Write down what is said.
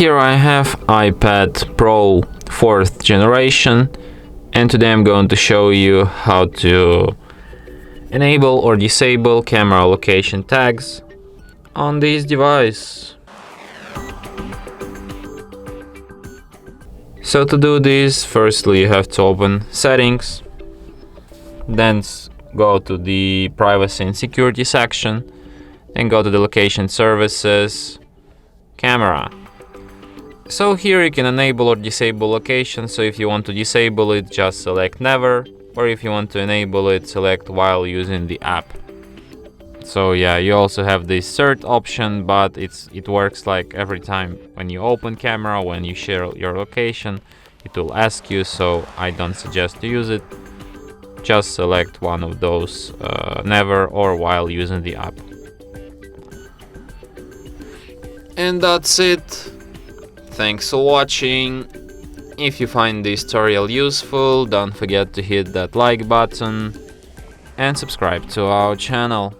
Here I have iPad Pro 4th generation, and today I'm going to show you how to enable or disable camera location tags on this device. So to do this, firstly you have to open Settings, then go to the Privacy and Security section, then go to the Location Services, Camera. So here you can enable or disable location, so if you want to disable it, just select Never, or if you want to enable it, select while using the app. So yeah, you also have this third option, but it works like every time when you open camera, when you share your location, it will ask you, so I don't suggest to use it. Just select one of those, Never or while using the app. And that's it. Thanks for watching. If you find this tutorial useful, don't forget to hit that like button and subscribe to our channel.